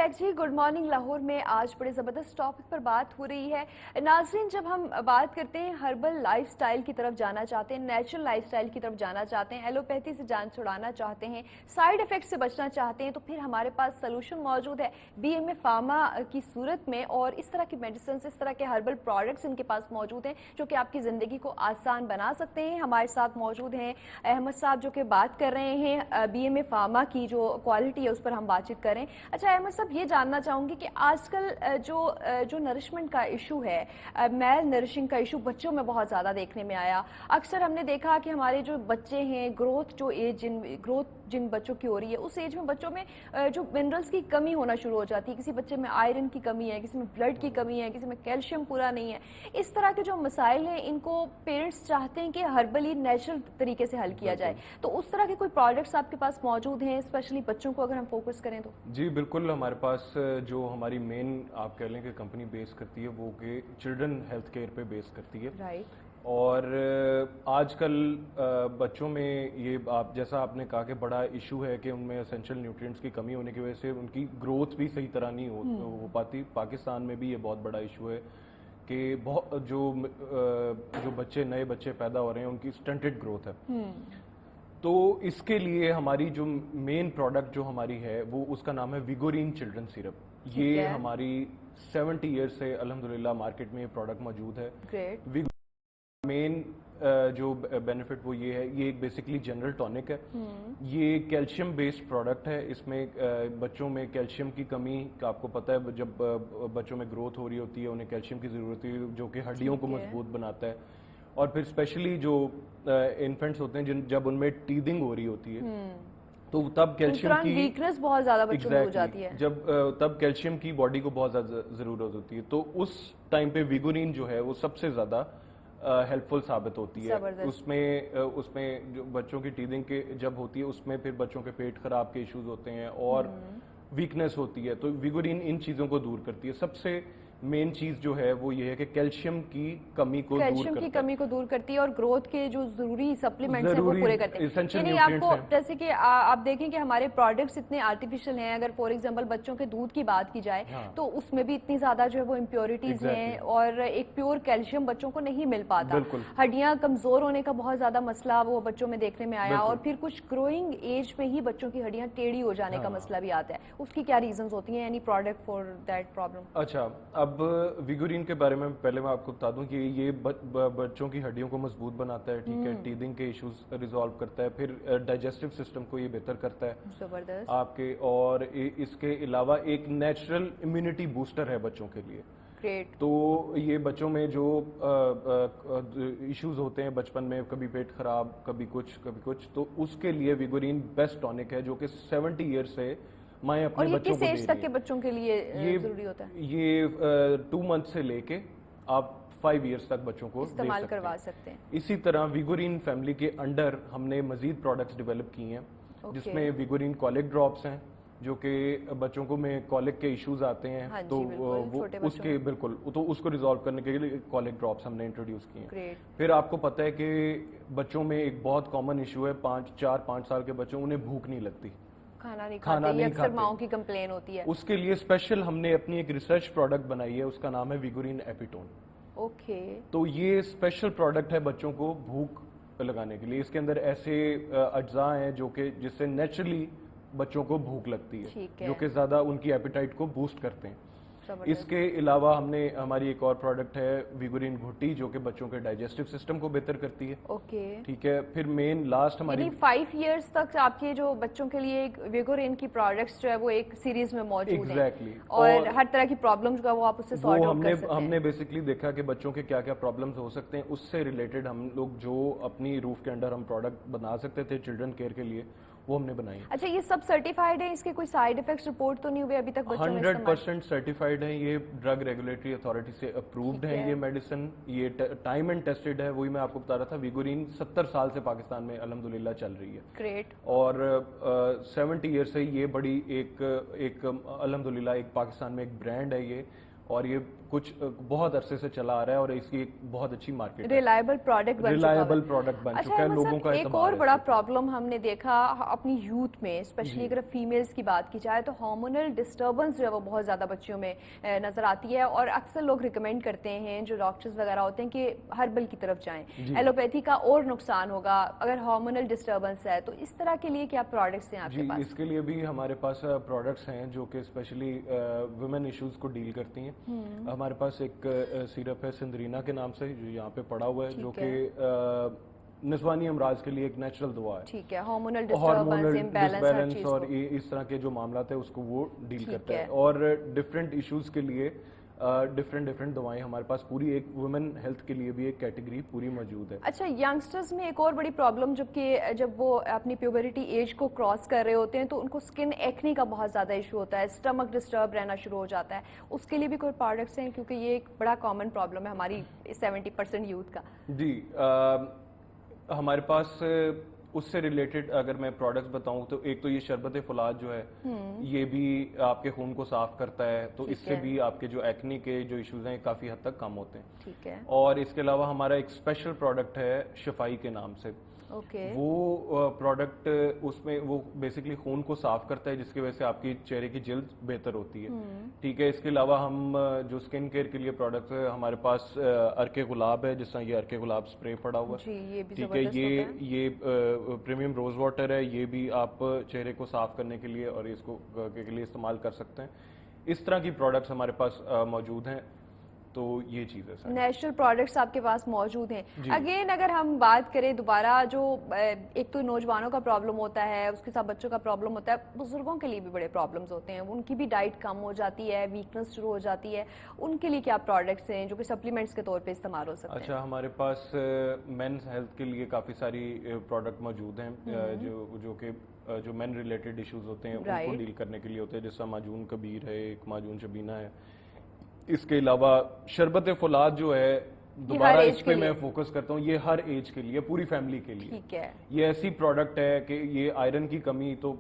Back جی. Good morning. Lahore میں آج بڑے زبردست ٹاپک پر بات ہو رہی ہے. ناظرین, جب ہم بات کرتے ہیں ہربل لائف سٹائل کی طرف جانا چاہتے ہیں, نیچرل لائف سٹائل کی طرف جانا چاہتے ہیں, ایلوپیتھی سے جان چھڑانا چاہتے ہیں, سائیڈ افیکٹ سے بچنا چاہتے ہیں, تو پھر ہمارے پاس سلوشن موجود ہے بی ایم اے فارما کی صورت میں. اور اس طرح کی میڈیسنس, اس طرح کے ہربل پروڈکٹس ان کے پاس موجود ہیں جو کہ آپ کی زندگی کو آسان بنا سکتے ہیں. ہمارے ساتھ موجود ہیں احمد صاحب جو کہ بات کر رہے ہیں بی ایم اے فارما کی جو کوالٹی ہے اس پر ہم بات چیت کریں. اچھا احمد صاحب, یہ جاننا چاہوں گی کہ آج کل جو نرشمنٹ کا ایشو ہے, میل نرشنگ کا ایشو بچوں میں بہت زیادہ دیکھنے میں آیا. اکثر ہم نے دیکھا کہ ہمارے جو بچے ہیں, گروتھ جن بچوں کی ہو رہی ہے, اس ایج میں بچوں میں جو منرلز کی کمی ہونا شروع ہو جاتی ہے. کسی بچے میں آئرن کی کمی ہے, کسی میں بلڈ کی کمی ہے, کسی میں کیلشیم پورا نہیں ہے. اس طرح کے جو مسائل ہیں ان کو پیرنٹس چاہتے ہیں کہ ہربلی نیچرل طریقے سے حل کیا جائے. تو اس طرح کے کوئی پروڈکٹس آپ کے پاس موجود ہیں, اسپیشلی بچوں کو اگر ہم فوکس کریں تو؟ جی بالکل, ہمارے پاس جو ہماری مین آپ کہہ لیں کہ کمپنی بیس کرتی ہے وہ کہ چلڈرن ہیلتھ کیئر پہ بیس کرتی ہے. رائٹ. اور آج کل بچوں میں یہ آپ جیسا آپ نے کہا کہ بڑا ایشو ہے کہ ان میں اسینشل نیوٹرینٹس کی کمی ہونے کی وجہ سے ان کی گروتھ بھی صحیح طرح نہیں ہو پاتی. پاکستان میں بھی یہ بہت بڑا ایشو ہے کہ جو بچے نئے بچے پیدا ہو رہے ہیں ان کی اسٹنٹڈ گروتھ ہے. تو اس کے لیے ہماری جو مین پروڈکٹ جو ہماری ہے وہ اس کا نام ہے ویگورین چلڈرن سیرپ. یہ ہماری 70 ایئر سے الحمدللہ مارکیٹ میں یہ پروڈکٹ موجود ہے. مین جو بینیفٹ وہ یہ ہے, یہ ایک بیسکلی جنرل ٹونک ہے. یہ کیلشیم بیسڈ پروڈکٹ ہے. اس میں بچوں میں کیلشیم کی کمی کا آپ کو پتہ ہے, جب بچوں میں گروتھ ہو رہی ہوتی ہے انہیں کیلشیم کی ضرورت ہوتی ہے جو کہ ہڈیوں کو مضبوط بناتا ہے. اور پھر اسپیشلی جو انفینٹس ہوتے ہیں جب ان میں ٹیدنگ ہو رہی ہوتی ہے تو تب کیلشیم کی ویکنس بہت زیادہ بچوں میں ہو جاتی ہے. تب کیلشیم کی باڈی کو بہت زیادہ ضرورت ہوتی ہے. تو اس ٹائم پہ ویگورین جو ہے وہ سب سے زیادہ ہیلپ فل ثابت ہوتی ہے. اس میں جو بچوں کی ٹیدنگ کے جب ہوتی ہے اس میں پھر بچوں کے پیٹ خراب کے ایشوز ہوتے ہیں اور ویکنس ہوتی ہے, تو ویگورین ان چیزوں کو دور کرتی ہے. سب سے مین چیز جو ہے وہ یہ ہے کہ کیلشیم کی کمی کو دور کرتی ہے اور گروتھ کے جو ضروری سپلیمنٹس ہیں وہ پورے کرتے ہیں. یعنی آپ کو جیسے کہ آپ دیکھیں کہ ہمارے پروڈکٹس اتنے آرٹیفیشل ہیں. اگر فار ایگزامپل بچوں کے دودھ کی بات کی جائے تو اس میں بھی اتنی زیادہ جو ہے وہ امپیورٹیز ہیں اور ایک پیور کیلشیم بچوں کو نہیں مل پاتا. ہڈیاں کمزور ہونے کا بہت زیادہ مسئلہ وہ بچوں میں دیکھنے میں آیا, اور پھر کچھ گروئنگ ایج میں ہی بچوں کی ہڈیاں ٹیڑھی ہو جانے کا مسئلہ بھی آتا ہے. اس کی کیا ریزنز ہوتی ہیں, any product for that problem? اچھا, اب ویگورین کے بارے میں پہلے میں آپ کو بتا دوں کہ یہ بچوں کی ہڈیوں کو مضبوط بناتا ہے. ٹھیک ہے, ٹیدنگ کے ایشوز ریزالو کرتا ہے, پھر ڈائجسٹو سسٹم کو یہ بہتر کرتا ہے زبردست آپ کے, اور اس کے علاوہ ایک نیچرل امیونٹی بوسٹر ہے بچوں کے لیے. تو یہ بچوں میں جو ایشوز ہوتے ہیں بچپن میں, کبھی پیٹ خراب, کبھی کچھ, تو اس کے لیے ویگورین بیسٹ ٹونک ہے جو کہ 70 ایئر سے مائیں اپنے بچوں کو دے رہی ہیں. اور یہ کس ایج تک کے بچوں کے لیے ضروری ہوتا ہے؟ یہ 2 منتھ سے لے کے آپ 5 ایئرس تک بچوں کو استعمال کروا سکتے ہیں. اسی طرح ویگورین فیملی کے انڈر ہم نے مزید پروڈکٹس ڈیولپ کی ہیں جس میں ویگورین کولک ڈراپس ہیں جو کہ بچوں کو میں کولک کے ایشوز آتے ہیں تو وہ اس کے تو اس کو ریزالو کرنے کے لیے کولک ڈراپس ہم نے انٹروڈیوس کیے ہیں. پھر آپ کو پتہ ہے کہ بچوں میں ایک بہت کامن ایشو ہے, 4-5 سال کے بچوں انہیں بھوک نہیں لگتی, کھانا نہیں کھاتے, اکثر ماؤں کی کمپلین ہوتی ہے. اس کے لیے اسپیشل ہم نے اپنی ایک ریسرچ پروڈکٹ بنائی ہے, اس کا نام ہے ویگورین ایپیٹون. تو یہ اسپیشل پروڈکٹ ہے بچوں کو بھوک لگانے کے لیے. اس کے اندر ایسے اجزاء ہیں جو کہ جس سے نیچرلی بچوں کو بھوک لگتی ہے, جو کہ زیادہ ان کی ایپیٹائٹ کو بوسٹ کرتے ہیں. اس کے علاوہ ہماری ایک اور پروڈکٹ ہے ویگورین گھٹی جو کہ بچوں کے ڈائجسٹو سسٹم کو بہتر کرتی ہے. ٹھیک ہے, پھر مین لاسٹ ہماری 5 ایئرس تک آپ کے جو بچوں کے لیے ویگورین کی پروڈکٹس جو ہے وہ ایک سیریز میں موجود ہیں, اور ہر طرح کی پرابلم جو ہے وہ آپ اس سے سارٹ آؤٹ کر سکتے ہیں. ہم نے بیسکلی دیکھا کہ بچوں کے کیا کیا پرابلمز ہو سکتے ہیں, اس سے ریلیٹڈ ہم لوگ جو اپنی روف کے انڈر ہم پروڈکٹ بنا سکتے تھے چلڈرن کیئر کے لیے وہ ہم نے بنائی. اچھا, یہ سب سرٹیفائڈ ہے, اس کے کوئی سائیڈ ایفیکٹس رپورٹ تو نہیں ہوئے ابھی تک بچوں میں؟ 100% سرٹیفائڈ ہے, یہ ڈرگ ریگولیٹری اتھارٹی سے اپرووڈ ہے یہ میڈیسن, یہ ٹائم اینڈ ٹیسٹڈ ہے. وہی میں آپ کو بتا رہا تھا, ویگورین 70 سال سے پاکستان میں الحمدللہ چل رہی ہے. گریٹ. اور 70 ایئر سے یہ بڑی ایک الحمدللہ ایک پاکستان میں ایک برانڈ ہے یہ, اور یہ کچھ بہت عرصے سے چلا آ رہا ہے اور اس کی ایک بہت اچھی مارکیٹ ہے, ریلائبل پروڈکٹ بن چکا ہے. ریلائبل پروڈکٹ بن چکا ہے, لوگوں کا ایک اعتماد اور ہے. بڑا پرابلم ہم نے دیکھا اپنی یوتھ میں, اسپیشلی اگر فیمیلز کی بات کی جائے تو ہارمونل ڈسٹربنس جو ہے وہ بہت زیادہ بچیوں میں نظر آتی ہے, اور اکثر لوگ ریکمینڈ کرتے ہیں جو ڈاکٹرز وغیرہ ہوتے ہیں کہ ہربل کی طرف جائیں, ایلوپیتھی کا اور نقصان ہوگا اگر ہارمونل ڈسٹربنس ہے. تو اس طرح کے لیے کیا پروڈکٹس ہیں آپ کے پاس؟ اس کے لیے بھی ہمارے پاس پروڈکٹس ہیں جو کہ اسپیشلی ویمن ایشوز کو ڈیل کرتی ہیں. ہمارے پاس ایک سیرپ ہے سندرینا کے نام سے جو یہاں پہ پڑا ہوا ہے, جو کہ نسوانی امراض کے لیے ایک نیچرل دوا ہے. ٹھیک ہے, ہارمونل ڈسٹربنس, امبیلنس اور اس طرح کے جو معاملات ہیں اس کو وہ ڈیل کرتا ہے. اور ڈفرینٹ ایشوز کے لیے ڈفرینٹ دوائیں ہمارے پاس پوری ایک وومن ہیلتھ کے لیے بھی ایک کیٹیگری پوری موجود ہے. اچھا, ینگسٹرز میں ایک اور بڑی پرابلم جب وہ اپنی پیوبرٹی ایج کو کراس کر رہے ہوتے ہیں تو ان کو اسکن ایکنی کا بہت زیادہ ایشو ہوتا ہے, اسٹمک ڈسٹرب رہنا شروع ہو جاتا ہے. اس کے لیے بھی کوئی پروڈکٹس ہیں, کیونکہ یہ ایک بڑا کامن پرابلم ہے ہماری 70% یوتھ کا؟ جی, ہمارے پاس اس سے ریلیٹڈ اگر میں پروڈکٹس بتاؤں تو ایک تو یہ شربت فولاد جو ہے یہ بھی آپ کے خون کو صاف کرتا ہے, تو اس سے بھی آپ کے جو ایکنی کے جو ایشوز ہیں کافی حد تک کم ہوتے ہیں. ٹھیک ہے. اور اس کے علاوہ ہمارا ایک اسپیشل پروڈکٹ ہے شفائی کے نام سے. وہ پروڈکٹ اس میں وہ بیسکلی خون کو صاف کرتا ہے جس کی وجہ سے آپ کی چہرے کی جلد بہتر ہوتی ہے. ٹھیک ہے. اس کے علاوہ ہم جو اسکن کیئر کے لیے پروڈکٹ ہے ہمارے پاس ارک گلاب ہے, جس طرح یہ ارک گلاب اسپرے پڑا ہوا ہے. ٹھیک ہے. یہ پریمیم روز واٹر ہے, یہ بھی آپ چہرے کو صاف کرنے کے لیے اور اس کو کے لیے استعمال کر سکتے ہیں. اس طرح کی پروڈکٹس ہمارے پاس موجود ہیں. تو یہ چیز ہے, نیچرل پروڈکٹس آپ کے پاس موجود ہیں. اگین اگر ہم بات کریں دوبارہ, جو ایک تو نوجوانوں کا پرابلم ہوتا ہے, اس کے ساتھ بچوں کا پرابلم ہوتا ہے, بزرگوں کے لیے بھی بڑے پرابلمز ہوتے ہیں, ان کی بھی ڈائٹ کم ہو جاتی ہے, ویکنس شروع ہو جاتی ہے, ان کے لیے کیا پروڈکٹس ہیں جو کہ سپلیمنٹس کے طور پہ استعمال ہو سکتے ہیں؟ اچھا, ہمارے پاس مینس ہیلتھ کے لیے کافی ساری پروڈکٹ موجود ہیں جو کہ جو مین ریلیٹڈ ایشوز ہوتے ہیں ان کو ڈیل کرنے کے لیے ہوتے ہیں, جیسا معجون کبیر ہے, ایک معجون شبینہ ہے. اس کے علاوہ شربت فولاد جو ہے, دوبارہ اس پہ میں فوکس کرتا ہوں, یہ ہر ایج کے لیے, پوری فیملی کے لیے. ٹھیک ہے. یہ ایسی پروڈکٹ ہے کہ یہ آئرن کی کمی تو